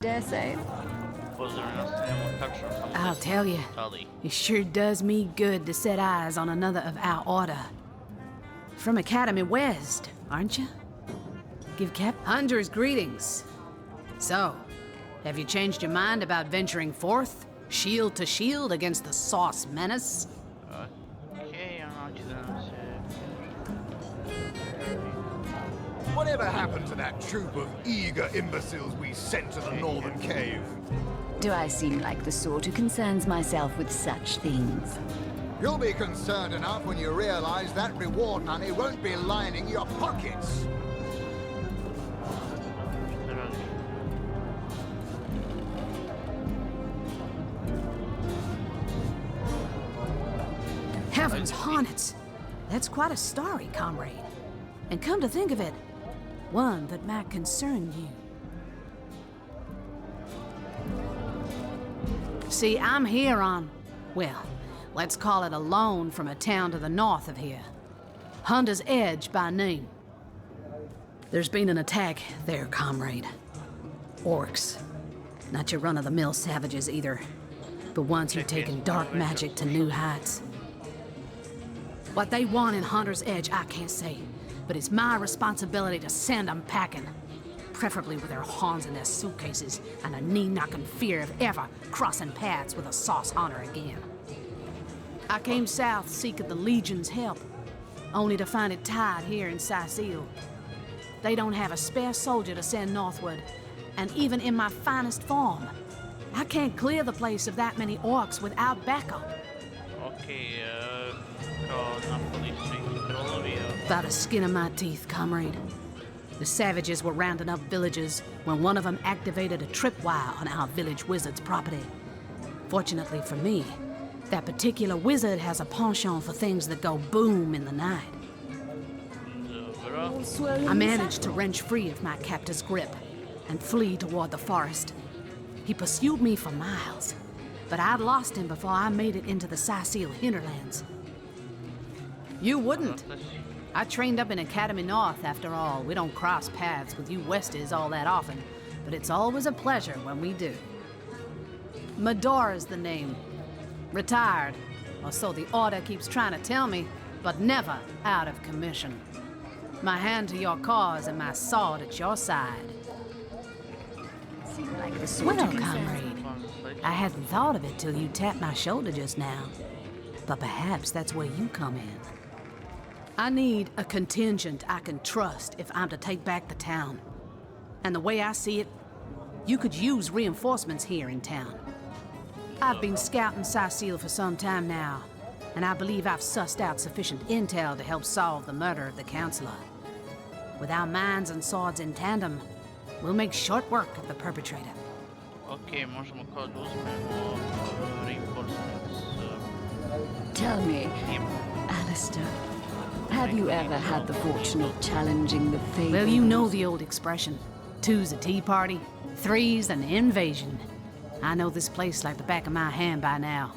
Dare say. I'll tell you, it sure does me good to set eyes on another of our order. From Academy West, aren't you? Give Cap Hunter's greetings. So, have you changed your mind about venturing forth, shield to shield, against the Sauce Menace? Whatever happened to that troop of eager imbeciles we sent to the northern cave? Do I seem like the sort who concerns myself with such things? You'll be concerned enough when you realize that reward money won't be lining your pockets. Heavens hornets! That's quite a story, comrade. And come to think of it, one that might concern you. See, I'm here on, well, let's call it a loan from a town to the north of here. Hunter's Edge by name. There's been an attack there, comrade. Orcs. Not your run-of-the-mill savages either, but ones who've taken dark magic to new heights. What they want in Hunter's Edge, I can't say, but it's my responsibility to send them packing. Preferably with their horns in their suitcases and a knee-knocking fear of ever crossing paths with a sauce hunter again. I came south seeking the Legion's help, only to find it tied here in Sicil. They don't have a spare soldier to send northward, and even in my finest form, I can't clear the place of that many orcs without backup. By the skin of my teeth, comrade. The savages were rounding up villagers when one of them activated a tripwire on our village wizard's property. Fortunately for me, that particular wizard has a penchant for things that go boom in the night. I managed to wrench free of my captor's grip and flee toward the forest. He pursued me for miles, but I'd lost him before I made it into the Sicil hinterlands. You wouldn't. I trained up in Academy North, after all. We don't cross paths with you Westies all that often, but it's always a pleasure when we do. Medora's the name. Retired, or so the Order keeps trying to tell me, but never out of commission. My hand to your cause and my sword at your side. Well, comrade, I hadn't thought of it till you tapped my shoulder just now, but perhaps that's where you come in. I need a contingent I can trust if I'm to take back the town. And the way I see it, you could use reinforcements here in town. I've been scouting Sicil for some time now, and I believe I've sussed out sufficient intel to help solve the murder of the Counselor. With our minds and swords in tandem, we'll make short work of the perpetrator. Okay, možemo kao da uzmemo reinforcements. Tell me, Alistair, have you ever had the fortune of challenging the fate? Well, you know the old expression. 2's a tea party, 3's an invasion. I know this place like the back of my hand by now,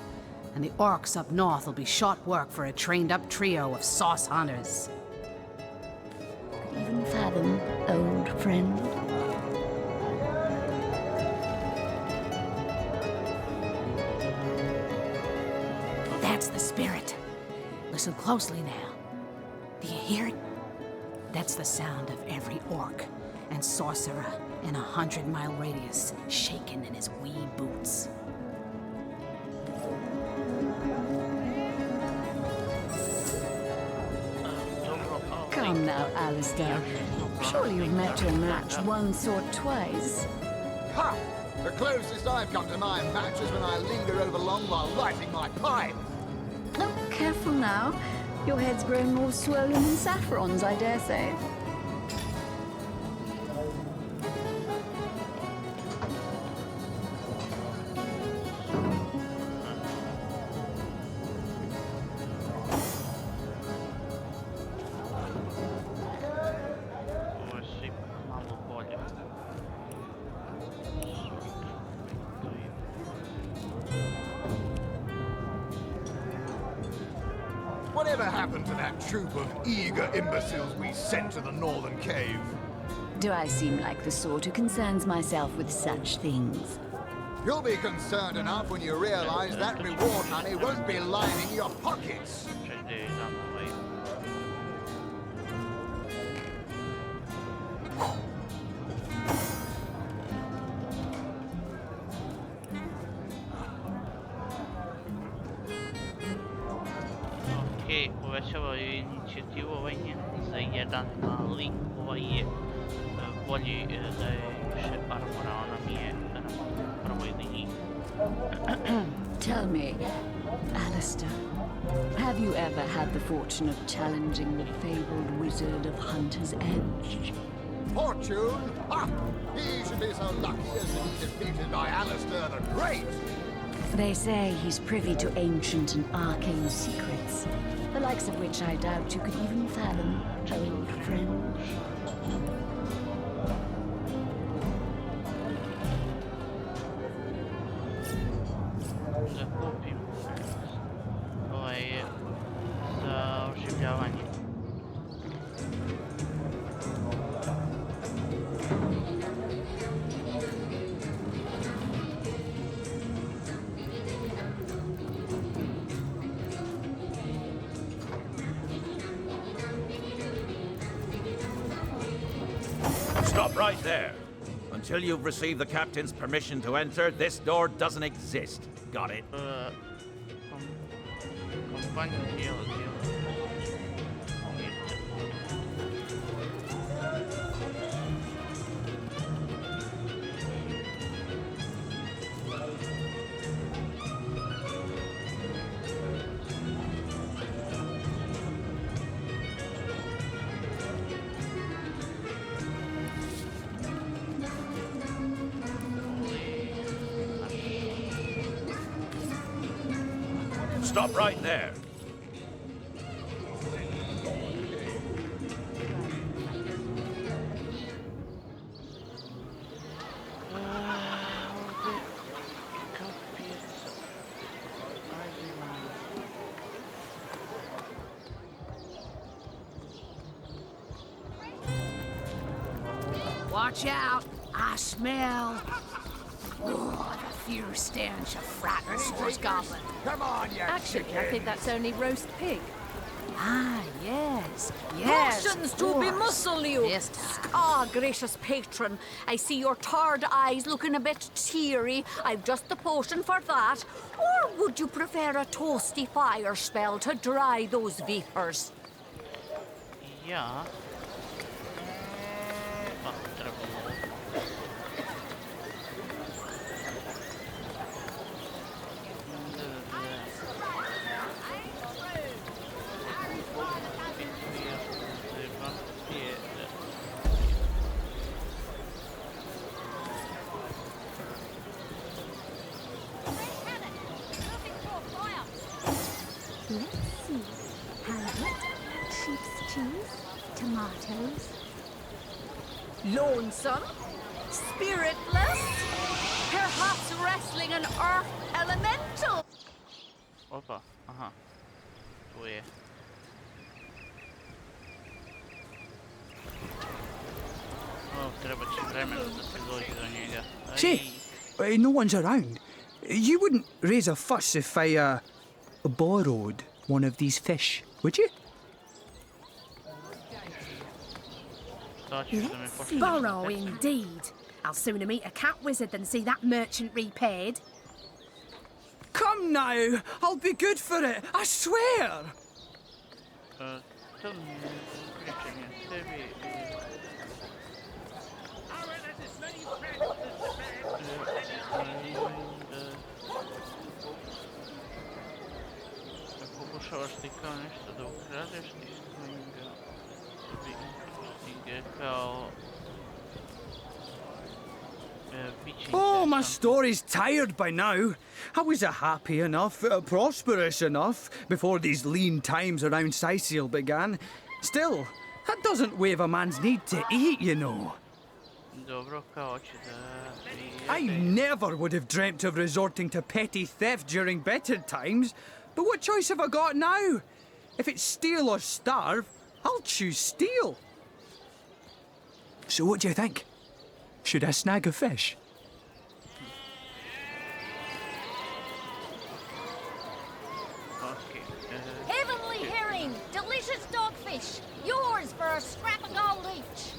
and the orcs up north will be short work for a trained-up trio of sauce hunters. Could even fathom, old friend. That's the spirit. Listen closely now. Do you hear it? That's the sound of every orc and sorcerer in 100-mile radius shaking in his wee boots. Come now, Alistair. Surely you've met your match once or twice. Ha! The closest I've come to my match is when I linger over long while lighting my pipe. Oh, careful now. Your head's grown more swollen than Saffron's, I dare say. Whatever happened to that troop of eager imbeciles we sent to the northern cave? Do I seem like the sort who concerns myself with such things? You'll be concerned enough when you realize that reward money won't be lining your pockets. Okej, povećavaju inicijativu, ovaj njen za jedan link, ovaj je bolji da je više armora, ona mi je na prvoj liniji. Tell me, Alistair, have you ever had the fortune of challenging the fabled wizard of Hunter's Edge? Fortune? Ha! He should be so lucky as to be defeated by Alistair the Great. They say he's privy to ancient and arcane secrets, the likes of which I doubt you could even fathom, old friend. Da kupim ovaj je za oživljavanje. Stop right there. Until you've received the captain's permission to enter, this door doesn't exist. Got it? Компания делает. Stop right there. Watch out! I smell. Oh, the fierce stench of frightened source goblin. Come on, you Actually, I think that's only roast pig. Ah, yes. Yes. Potions to bemuscle you! This time. Ah, gracious patron, I see your tired eyes looking a bit teary. I've just the potion for that. Or would you prefer a toasty fire spell to dry those vapors? Ja. Trebalo. Let's see. Halibut, sheep's cheese, tomatoes. Lonesome? Spiritless? Perhaps wrestling an earth elemental? Opa, aha. Tu je. O, treba će vremena da se dođe do njega. Say, no one's around. You wouldn't raise a fuss if I, borrowed one of these fish, would you? To ćeš da me pošalješ. Borrow indeed. I'll sooner meet a cat wizard than see that merchant repaid. Come now, I'll be good for it, I swear! To mi pričanje sebi. Pokušavaš ti kao nešto da ukradeš, ti svojega sebi igre kao Oh, my story's tired by now. I was happy enough, prosperous enough, before these lean times around Sicil began. Still, that doesn't waive a man's need to eat, you know. Dobro, kao će da... I never would have dreamt of resorting to petty theft during better times, but what choice have I got now? If it's steal or starve, I'll choose steal. So what do you think? Should I snag a fish? Okay. Heavenly herring, delicious dogfish. Yours for a scrap of gold each.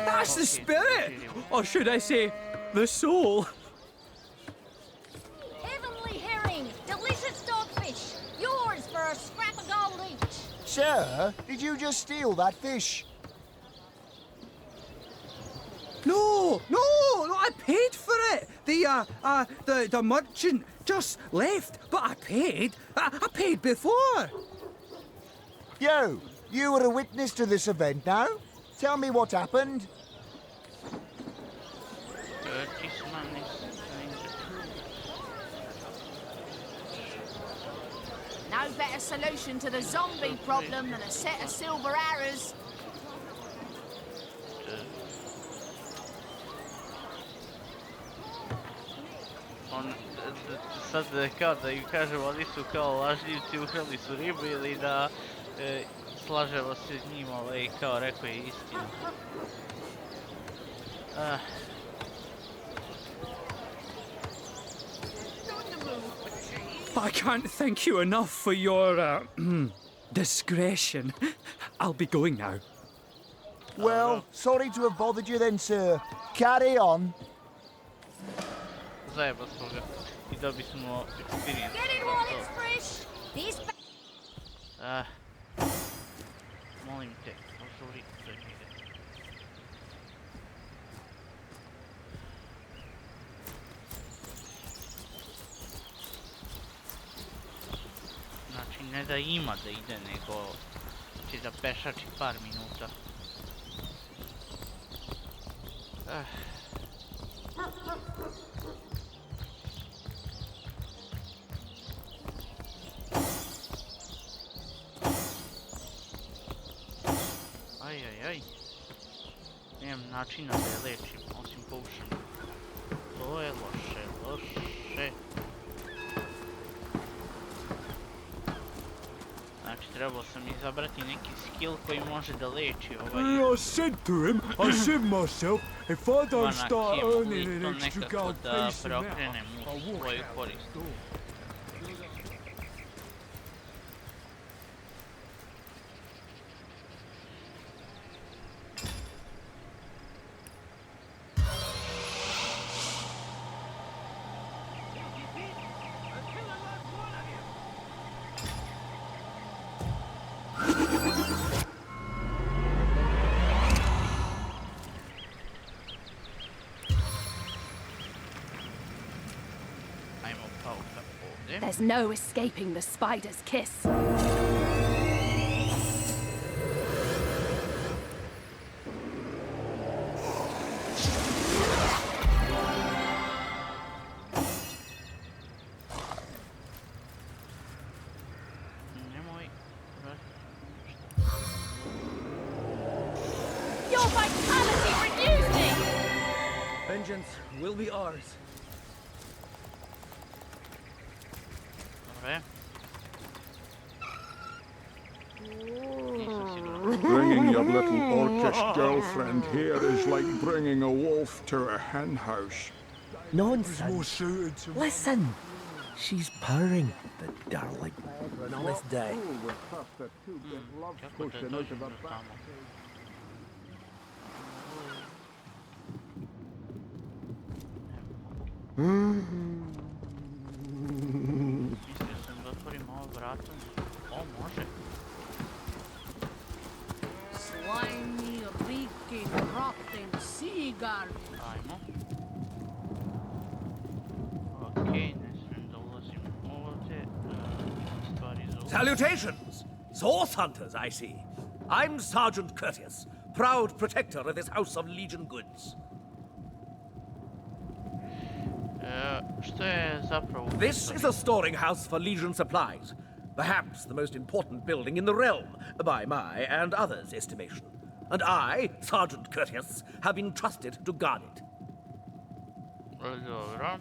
That's the spirit! Or should I say, the soul? Heavenly herring, delicious dogfish. Yours for a scrap of gold each. Sir, did you just steal that fish? No, I paid for it. The merchant just left, but I paid. I paid before. You were a witness to this event now? Tell me what happened. This man is No better solution to the zombie problem than a set of silver arrows. Sad kao da im kažemo, oni su kao lažljivci, ukrali su ribu ili da slažemo se s njim, kao rekao je istinu. I can't thank you enough for your discretion. I'll be going now. Well, sorry to have bothered you then, sir. Carry on. Zajeba smo ga i dobili smo experience. Get it while it's fresh. This Molim te, požuri do njega. Znači, ne da ima da ide, nego će da pešači par minuta. Aj. Nemam načina da je lečim, osim potion. To je loše. Znači, trebao sam izabrati neki skill koji može da leči ovaj... I said to him, I said myself, if I don't start earning an extra gold piece now, I'll walk out the door. There's no escaping the spider's kiss. Your vitality renews me! Vengeance will be ours. Bringing your little orcish girlfriend here is like bringing a wolf to a hen house. Nonsense. Listen. She's purring, the darling. On this day. Mislio sam da otvorim ovo vratom. O, može. Slimy, leaking, rotten sea garden. Ajmo. Okej, ne smijem da ulazim ovdje. Stvari zovu. Salutations! Source hunters, I see. I'm Sergeant Curtius, proud protector of this house of Legion goods. Što je zapravo... This is a storing house for Legion supplies. Perhaps the most important building in the realm, by my and others' estimation. And I, Sergeant Curtius, have been trusted to guard it. Dobro.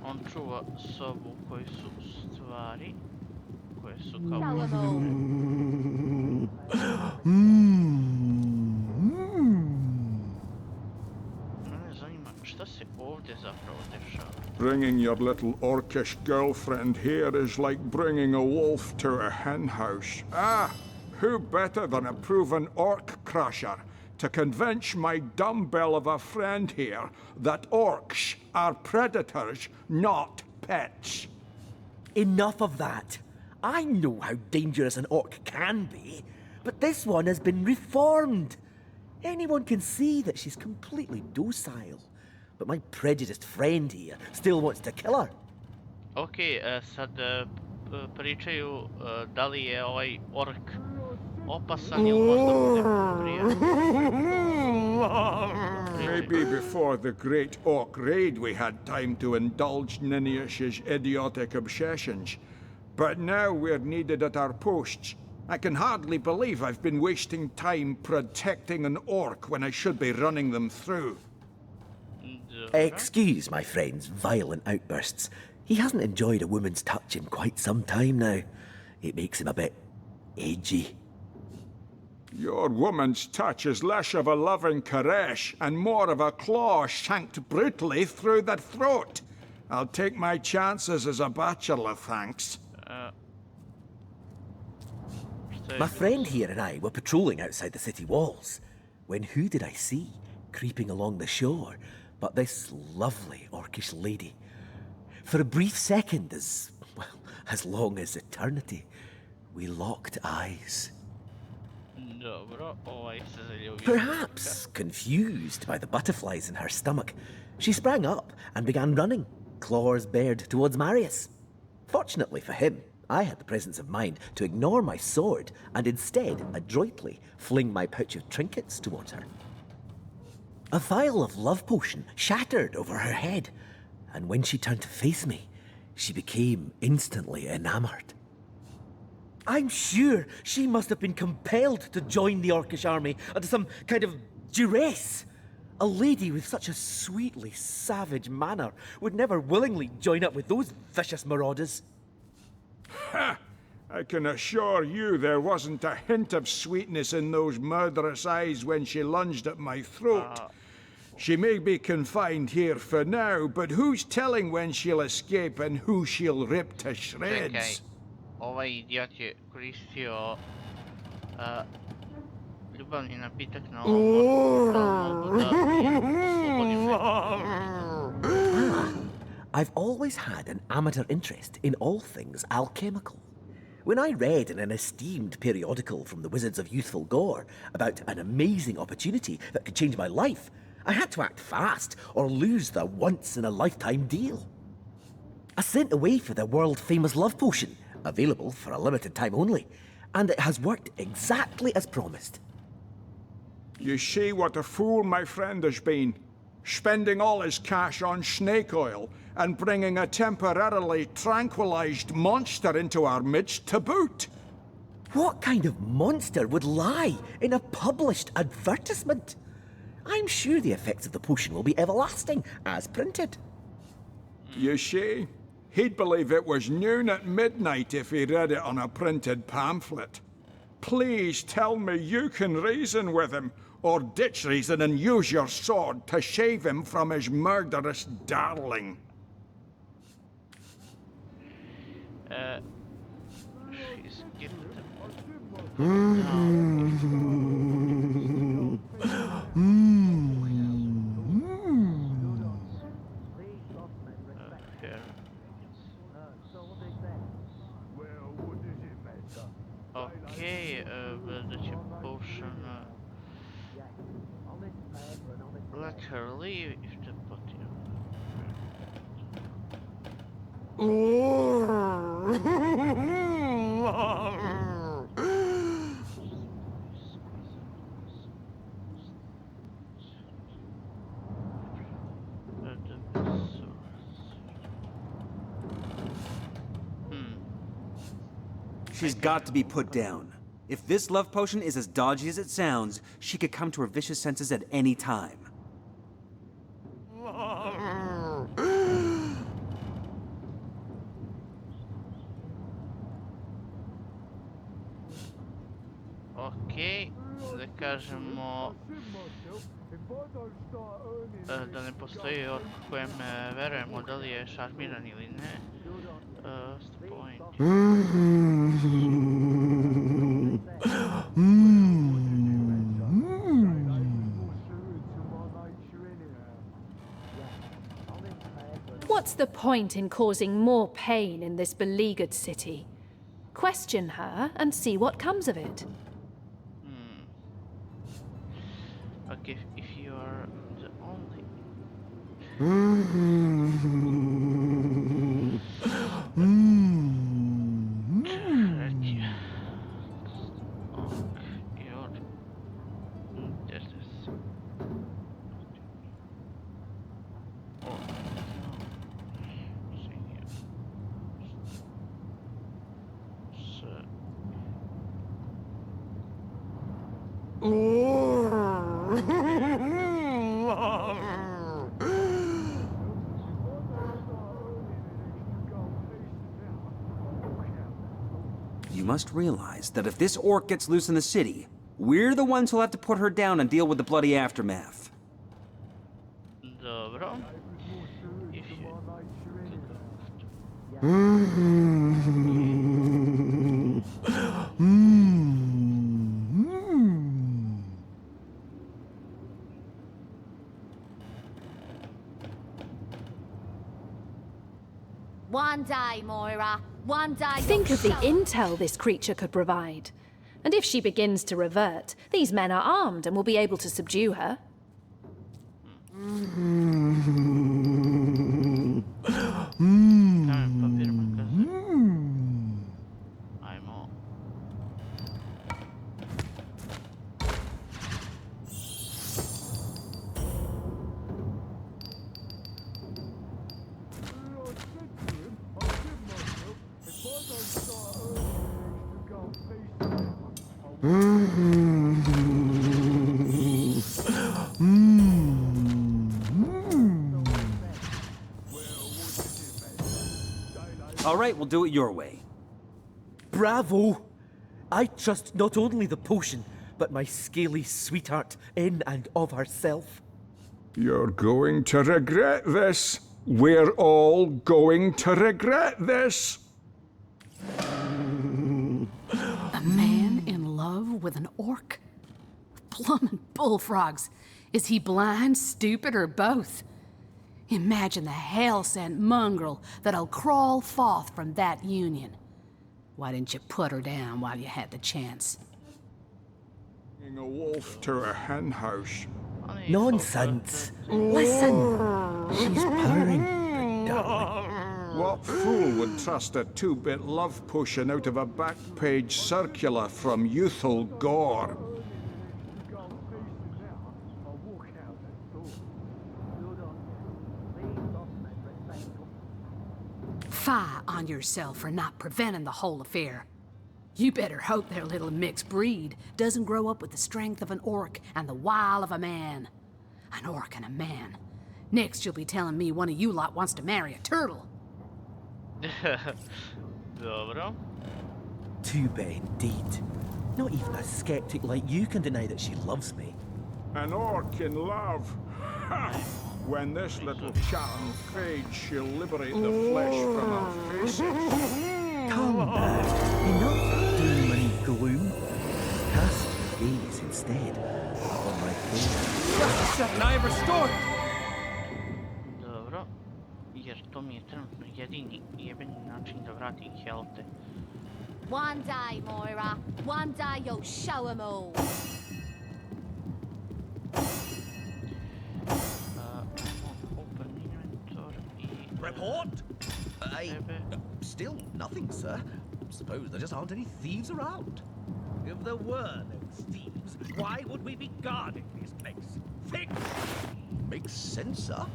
On čuva sobu koji su stvari, koje su kao... Mene zanima šta se ovdje zapravo dešava. Bringing your little orcish girlfriend here is like bringing a wolf to a hen house. Ah, who better than a proven orc crusher to convince my dumbbell of a friend here that orcs are predators, not pets? Enough of that. I know how dangerous an orc can be, but this one has been reformed. Anyone can see that she's completely docile. But my prejudiced friend here still wants to kill her. Okej, sad pričaju da li je ovaj ork opasan ili možda bude prijatelj. Maybe before the great orc raid we had time to indulge Ninius's idiotic obsessions. But now we're needed at our posts. I can hardly believe I've been wasting time protecting an orc when I should be running them through. Excuse my friend's violent outbursts. He hasn't enjoyed a woman's touch in quite some time now. It makes him a bit edgy. Your woman's touch is less of a loving caress and more of a claw shanked brutally through the throat. I'll take my chances as a bachelor, thanks. My friend here and I were patrolling outside the city walls, when who did I see creeping along the shore but this lovely orcish lady? For a brief second, as long as eternity, we locked eyes. Perhaps confused by the butterflies in her stomach, she sprang up and began running, claws bared towards Marius. Fortunately for him, I had the presence of mind to ignore my sword and instead adroitly fling my pouch of trinkets towards her. A vial of love potion shattered over her head, and when she turned to face me, she became instantly enamored. I'm sure she must have been compelled to join the Orcish army under some kind of duress. A lady with such a sweetly savage manner would never willingly join up with those vicious marauders. Ha! I can assure you there wasn't a hint of sweetness in those murderous eyes when she lunged at my throat. She may be confined here for now, but who's telling when she'll escape and who she'll rip to shreds? Čekaj, ovaj idiot je koristio ljubavni napitak na I've always had an amateur interest in all things alchemical. When I read in an esteemed periodical from the Wizards of Youthful Gore about an amazing opportunity that could change my life, I had to act fast or lose the once-in-a-lifetime deal. I sent away for the world-famous love potion, available for a limited time only, and it has worked exactly as promised. You see what a fool my friend has been, spending all his cash on snake oil and bringing a temporarily tranquilized monster into our midst to boot. What kind of monster would lie in a published advertisement? I'm sure the effects of the potion will be everlasting, as printed. You see, he'd believe it was noon at midnight if he read it on a printed pamphlet. Please tell me you can reason with him, or ditch reason and use your sword to save him from his murderous darling. She's gifted. Okay, the potion. Let her leave if the body. She's got to be put down. If this love potion is as dodgy as it sounds, she could come to her vicious senses at any time. Okej, da kažemo da ne postoji ork kojem verujemo da li je šarmiran ili ne. What's the point in causing more pain in this beleaguered city? Question her and see what comes of it. Okay, if you are the only... You must realize that if this orc gets loose in the city, we're the ones who'll have to put her down and deal with the bloody aftermath. Dobro. One day, Moira. One day. Think of the intel this creature could provide. And if she begins to revert, these men are armed and will be able to subdue her. All right, we'll do it your way. Bravo! I trust not only the potion, but my scaly sweetheart in and of herself. You're going to regret this. We're all going to regret this. A man in love with an orc? Blummin' bullfrogs. Is he blind, stupid, or both? Imagine the hell-sent mongrel that'll crawl forth from that union. Why didn't you put her down while you had the chance? Bringing a wolf to a hen house. Nonsense. Listen. She's purring, darling. What fool would trust a 2-bit love potion out of a back-page circular from youthful gore? Fie on yourself for not preventing the whole affair. You better hope their little mixed breed doesn't grow up with the strength of an orc and the wile of a man. An orc and a man. Next you'll be telling me one of you lot wants to marry a turtle. Dobro. Too bad indeed. Not even a skeptic like you can deny that she loves me. An orc in love? Ha! When this little chatten fades, she'll liberate the flesh from our faces. Come now. Enough doom and gloom. Cast your gaze instead upon my face. Just a second, I have restored. Dobro. Jer to mi je trenutno jedini jebeni način da vratim helte. One day, Moira. One day you'll show 'em all. Report? Still nothing, sir. Suppose there just aren't any thieves around. If there were no thieves, why would we be guarding this place? Think! Makes sense, sir.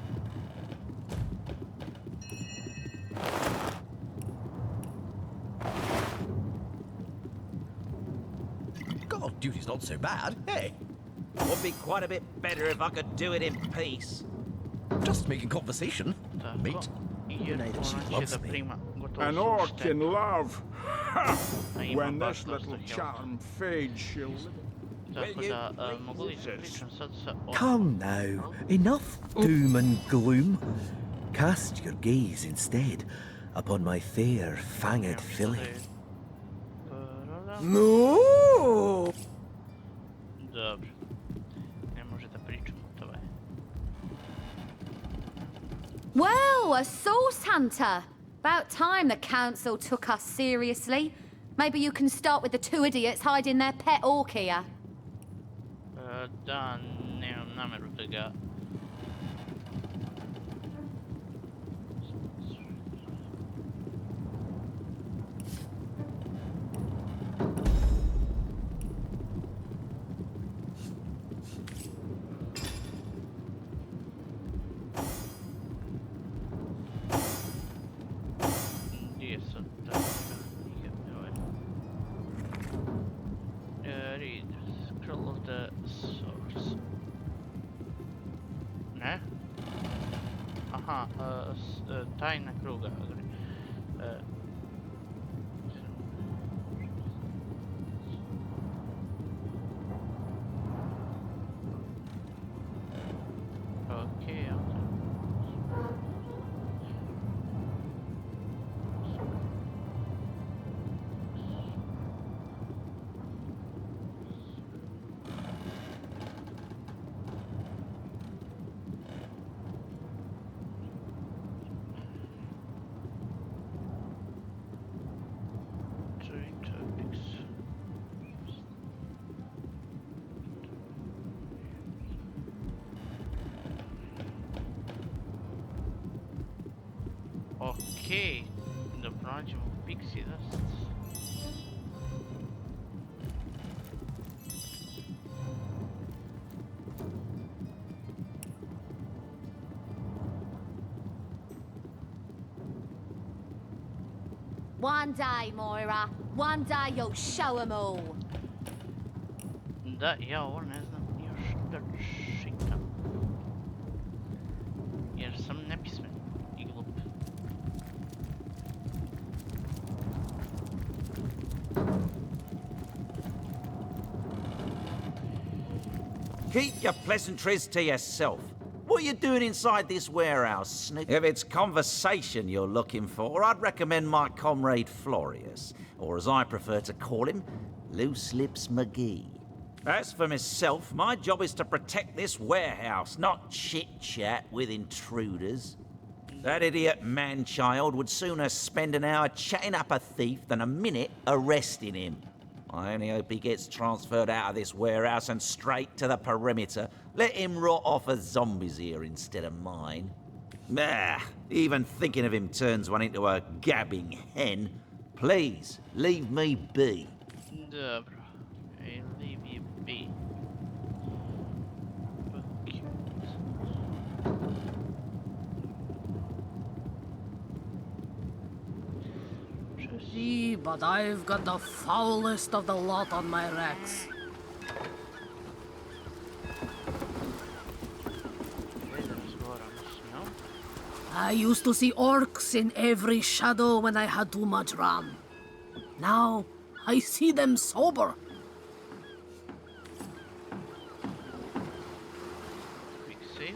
God, duty's not so bad, hey? Would be quite a bit better if I could do it in peace. Just making conversation, mate. You know that she loves me. An orc in love. Ha! When this little charm fades, she'll live. Come now, enough doom and gloom. Cast your gaze instead upon my fair, fanged filly. No! Dobro. Ne može da pričamo, to je. Well, a source hunter. About time the council took us seriously. Maybe you can start with the two idiots hiding their pet orc here. Da, nemam nameru da ga... Gdje sad da nikad ne ovaj... Readers, Scroll of the Source. Ne? Aha, tajna kruga. Okej, Okej, da pronađemo Pixie Dust. One day, Moira. One day you'll show 'em all. Da, ja ovo ne znam još da čitam. Jer sam nepismen i glup. Keep your pleasantries to yourself. What are you doing inside this warehouse, Snoop? If it's conversation you're looking for, I'd recommend my comrade Florius, or as I prefer to call him, Loose Lips McGee. As for myself, my job is to protect this warehouse, not chit-chat with intruders. That idiot man-child would sooner spend an hour chatting up a thief than a minute arresting him. I only hope he gets transferred out of this warehouse and straight to the perimeter. Let him rot off as zombies here instead of mine. Even thinking of him turns one into a gabbing hen. Please, leave me be. Dobro, leave you be. Gee, but I've got the foulest of the lot on my racks. I used to see orcs in every shadow when I had too much rum. Now, I see them sober. Quick save.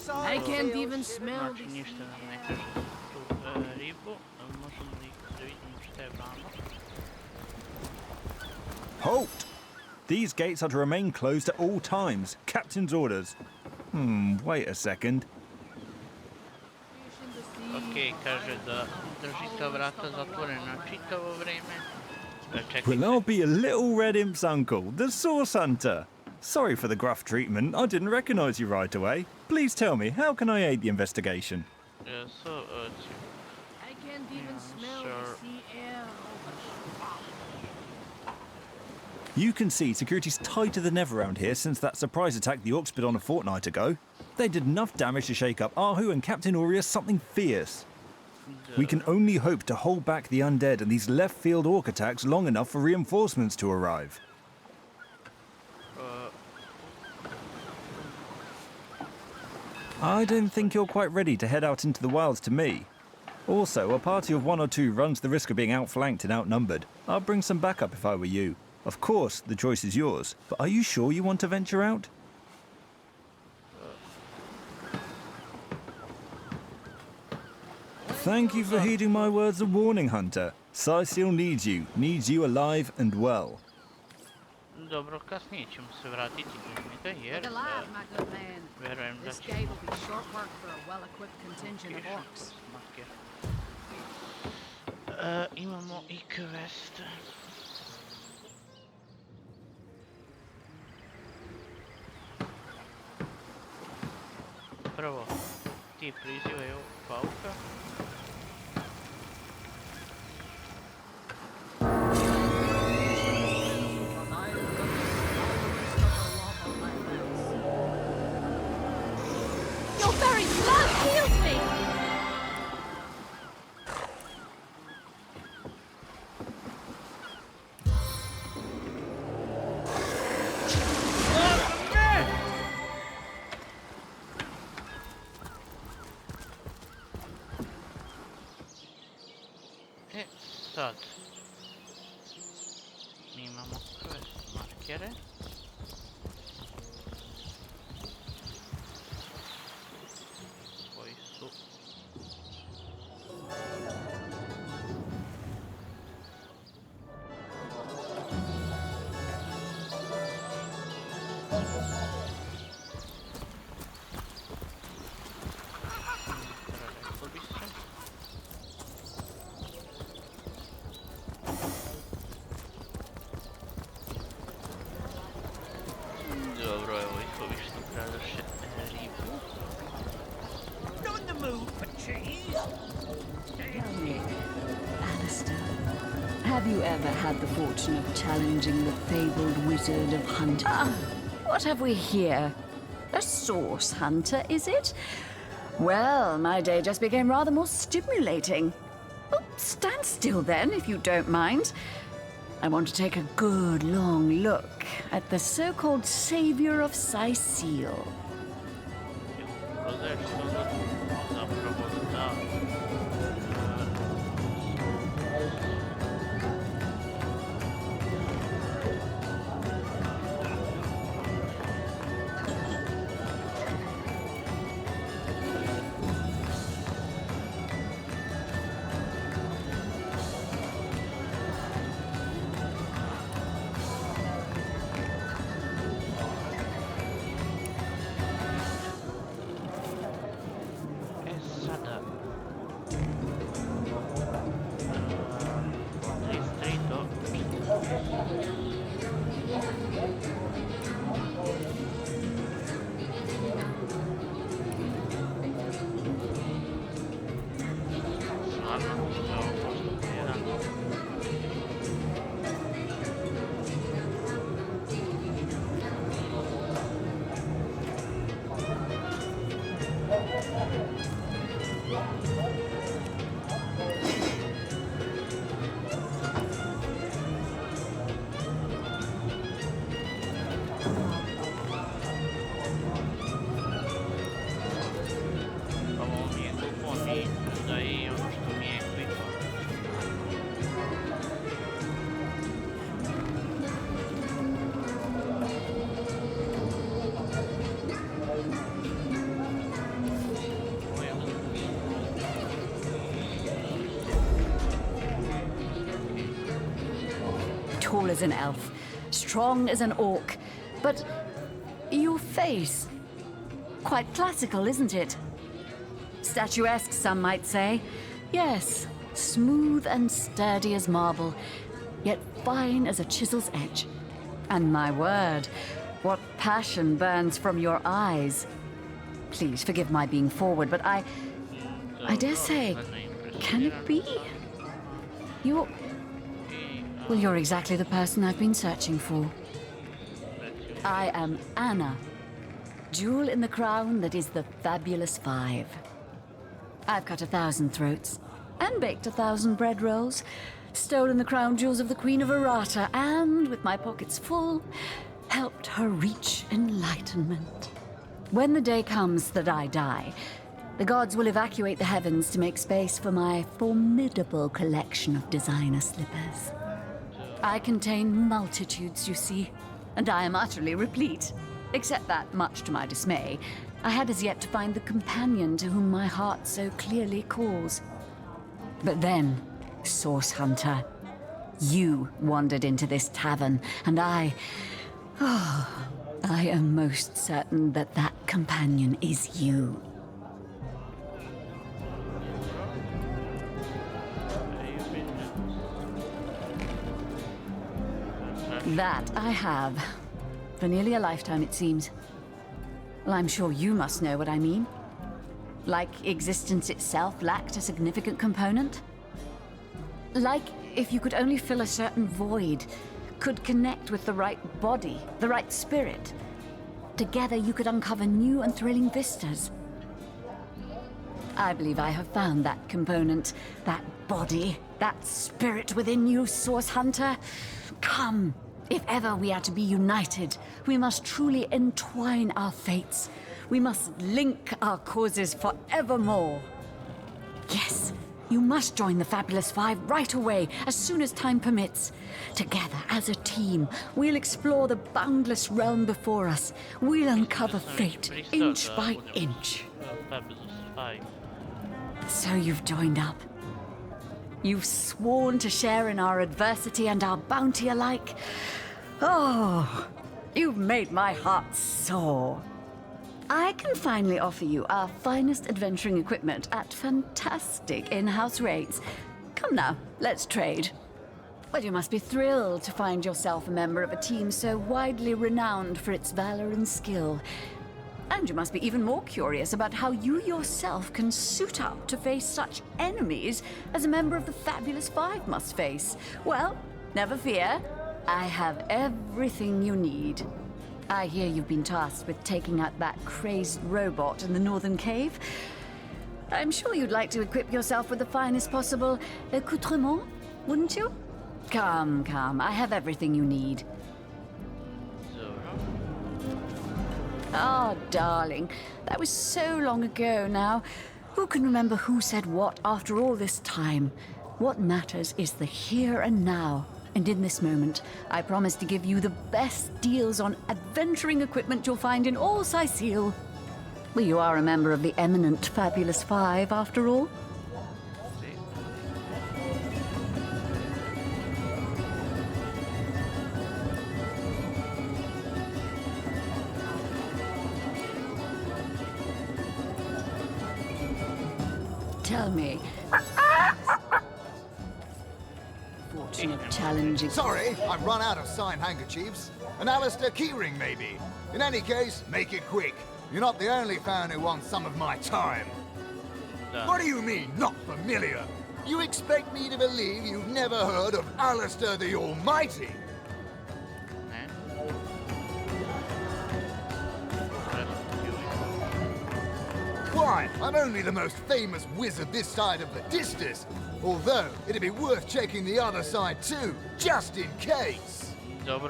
I can't even smell Znači ništa nam ne kaže tu ribu, možemo li da vidimo šta je vamo. Halt! These gates are to remain closed at all times. Captain's orders. Wait a second. Okej, kaže da drži ta vrata zatvorena čitavo vreme. Well, I'll be a little red imp's uncle, the source hunter. Sorry for the gruff treatment. I didn't recognize you right away. Please tell me, how can I aid the investigation? I can't even smell the sea air. You can see security's tighter than ever around here since that surprise attack the orcs put on a fortnight ago. They did enough damage to shake up Ahu and Captain Aureus something fierce. We can only hope to hold back the undead and these left-field orc attacks long enough for reinforcements to arrive. I don't think you're quite ready to head out into the wilds to me. Also, a party of 1 or 2 runs the risk of being outflanked and outnumbered. I'd bring some backup if I were you. Of course, the choice is yours, but are you sure you want to venture out? Thank you for heeding my words of warning, Hunter. Sicil needs you alive and well. Dobro, kasnije ćemo se vratiti do njega jer... Get alive, my good man. Verujem da This ćemo... gate will be short work for a well-equipped contingent of orcs. Imamo i quest. Prvo, ti prizivaj ovog pauka. Your very blood heals me! E sad, mi imamo quest markere. Koji su... Rekao bi se. Dobro, evo ih ovi što traže ribu. Not in the mood for cheese. Tell me, Alistair, have you ever had the fortune of challenging the fabled wizard of hunting? What have we here? A source hunter, is it? Well, my day just became rather more stimulating. Oh, stand still then, if you don't mind. I want to take a good long look at the so-called savior of Sicil. Tall as an elf, strong as an orc, but your face, quite classical, isn't it? Statuesque, some might say. Yes, smooth and sturdy as marble, yet fine as a chisel's edge. And my word, what passion burns from your eyes. Please forgive my being forward, but I dare say, can it be? Well, you're exactly the person I've been searching for. I am Anna, jewel in the crown that is the fabulous 5. I've cut 1,000 throats, and baked 1,000 bread rolls, stolen the crown jewels of the Queen of Arata, and, with my pockets full, helped her reach enlightenment. When the day comes that I die, the gods will evacuate the heavens to make space for my formidable collection of designer slippers. I contain multitudes, you see, and I am utterly replete. Except that, much to my dismay, I had as yet to find the companion to whom my heart so clearly calls. But then, Source Hunter, you wandered into this tavern, and I am most certain that that companion is you. That I have. For nearly a lifetime, it seems. Well, I'm sure you must know what I mean. Like existence itself lacked a significant component? Like if you could only fill a certain void, could connect with the right body, the right spirit. Together you could uncover new and thrilling vistas. I believe I have found that component, that body, that spirit within you, Source Hunter. Come. If ever we are to be united, we must truly entwine our fates. We must link our causes forevermore. Yes, you must join the Fabulous Five right away, as soon as time permits. Together, as a team, we'll explore the boundless realm before us. We'll uncover fate, inch by inch. So you've joined up. You've sworn to share in our adversity and our bounty alike. Oh, you've made my heart soar. I can finally offer you our finest adventuring equipment at fantastic in-house rates. Come now, let's trade. Well, you must be thrilled to find yourself a member of a team so widely renowned for its valor and skill. And you must be even more curious about how you yourself can suit up to face such enemies as a member of the Fabulous Five must face. Well, never fear. I have everything you need. I hear you've been tasked with taking out that crazed robot in the northern cave. I'm sure you'd like to equip yourself with the finest possible accoutrement, wouldn't you? Come, come, I have everything you need. Oh, darling, that was so long ago now. Who can remember who said what after all this time? What matters is the here and now. And in this moment, I promise to give you the best deals on adventuring equipment you'll find in all Sicile. Well, you are a member of the eminent Fabulous Five, after all. Tell me. Fortune of challenging. Sorry, I've run out of signed handkerchiefs. An Alistair keyring, maybe. In any case, make it quick. You're not the only fan who wants some of my time. What do you mean, not familiar? You expect me to believe you've never heard of Alistair the Almighty? Why, I'm only the most famous wizard this side of the distance. Although, it'd be worth checking the other side too, just in case. And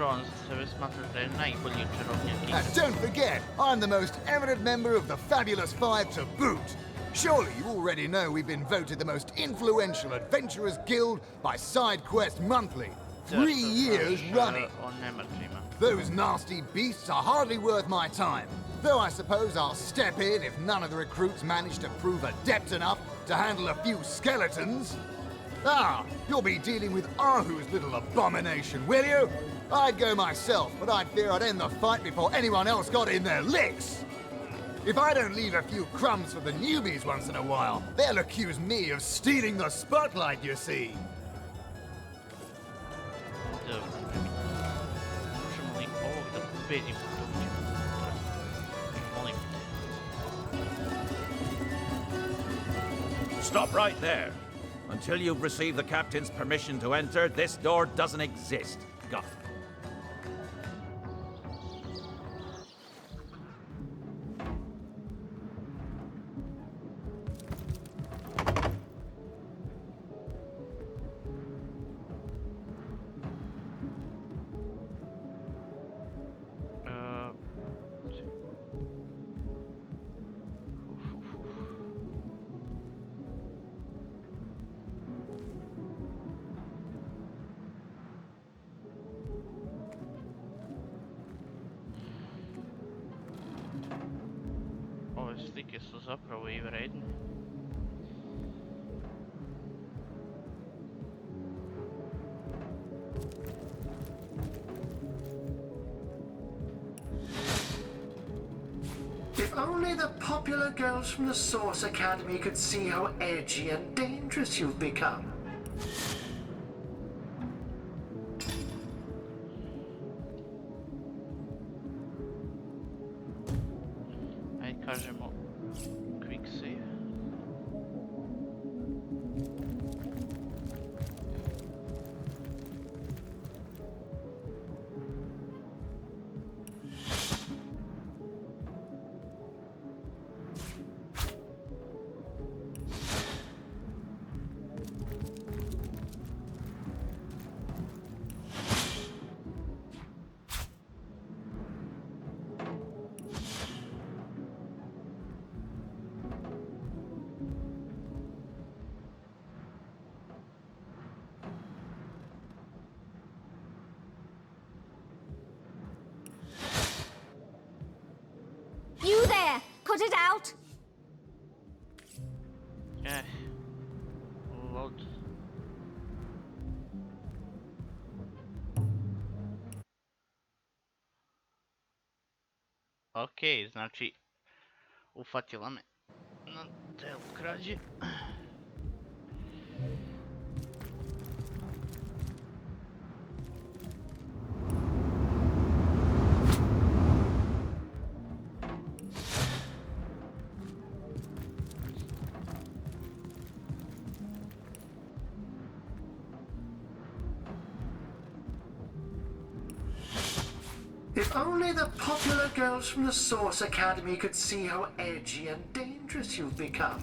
don't forget, I'm the most eminent member of the Fabulous Five to boot. Surely you already know we've been voted the most influential adventurers guild by SideQuest Monthly. 3 years running. Those nasty beasts are hardly worth my time. Though I suppose I'll step in if none of the recruits manage to prove adept enough to handle a few skeletons. Ah, you'll be dealing with Ahu's little abomination, will you? I'd go myself, but I'd fear I'd end the fight before anyone else got in their licks. If I don't leave a few crumbs for the newbies once in a while, they'll accuse me of stealing the spotlight, you see. Stop right there. Until you've received the captain's permission to enter, this door doesn't exist. Go. ove slike su zapravo i vredne. If only the popular girls from the Source Academy could see how edgy and dangerous you've become. Ajde kažemo quick save. You there! Cut it out! Load. Okej, znači ufatila me na delu krađe. If only the popular girls from the Source Academy could see how edgy and dangerous you've become.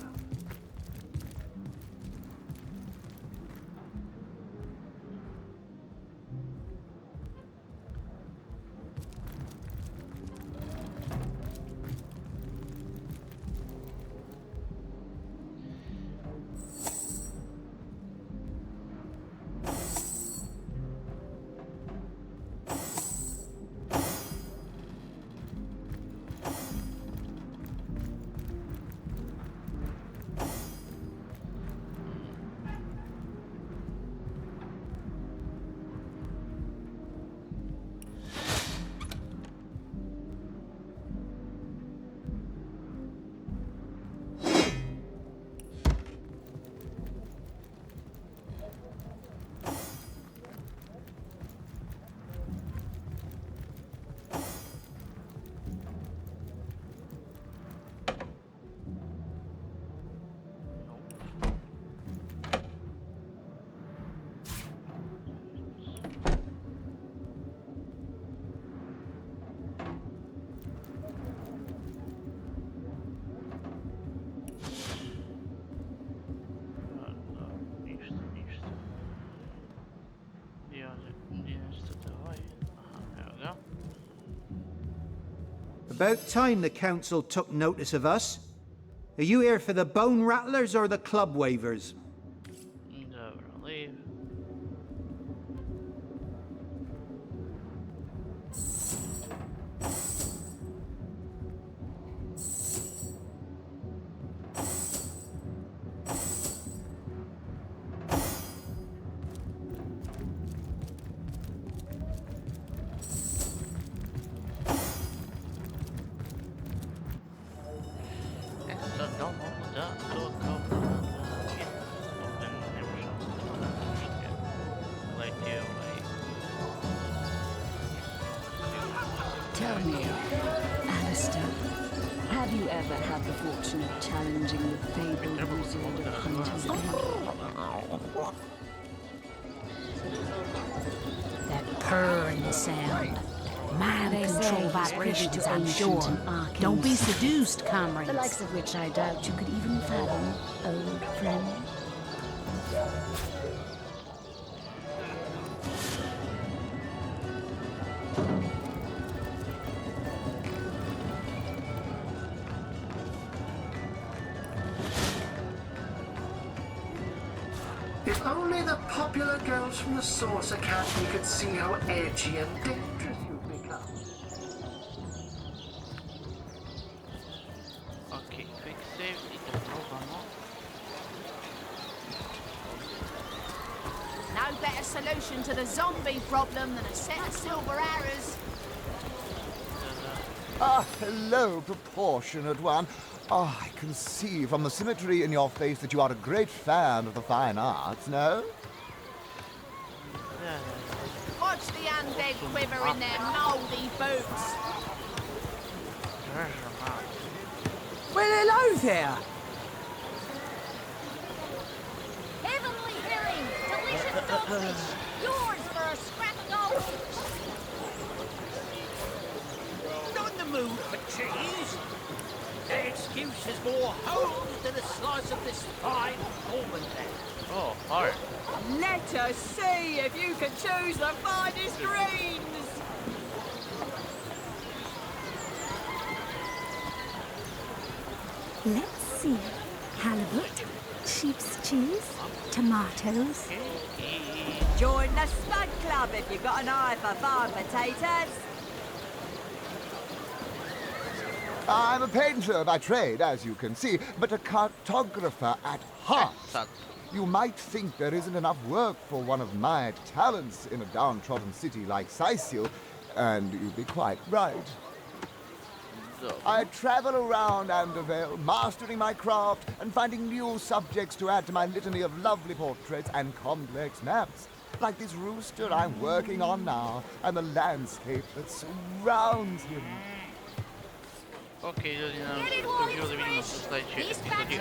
About time the council took notice of us. Are you here for the bone rattlers or the club wavers? Dobro, leave. Tell me, Alistair, have you ever had the fortune of challenging the fabled wizard of Hunter's Gate? That purring sound. Mind control vibrations, I'm sure. Don't be seduced, comrades. The likes of which I doubt you could even fathom, old friend. If only the popular girls from the Source Academy could see how edgy and dangerous you've become. solution to the zombie problem than a set of silver arrows. Ah, hello, proportionate one. Ah, I can see from the symmetry in your face that you are a great fan of the fine arts, no? Watch the undead quiver in their mouldy boots. Well, hello there. Heavenly herring! Delicious dogfish! Yours for a scrap of gold! Not in the mood for cheese. The excuse is more holes than a slice of this fine almond. Oh, hard. Let us see if you can choose the finest greens. Let's see. Halibut, sheep's cheese, tomatoes. Join the Spud Club if you've got an eye for farm potatoes. I'm a painter by trade, as you can see, but a cartographer at heart. You might think there isn't enough work for one of my talents in a downtrodden city like Sicil, and you'd be quite right. I travel around Andervale, mastering my craft and finding new subjects to add to my litany of lovely portraits and complex maps. Like this rooster I'm working on now, and the landscape that surrounds him. Ok, io dirò di venire su slide episodi